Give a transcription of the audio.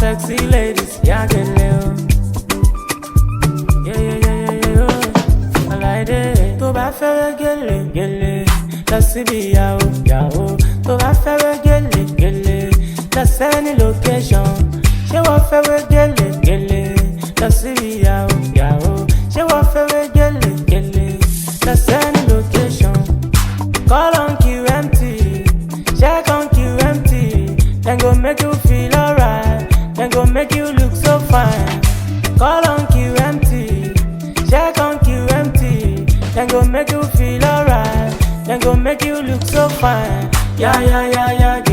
sexy ladies, yeah, get little. Yeah, oh. I like it. To ba fẹ́ gele, lọ síbi yàwó. To ba fẹ́ gele, lọ sẹ́ni location. Ṣé wọ́n fẹ́ gele, lọ síbi yàwó. Ṣé wọ́n fẹ́ gele, lọ sẹ́ni location. Call on QMT, check on QMT. Then go make you feel alright, then go make you look so fine. Call on QMT, check on QMT. Then go make you feel alright, then go make you look so fine. Yeah.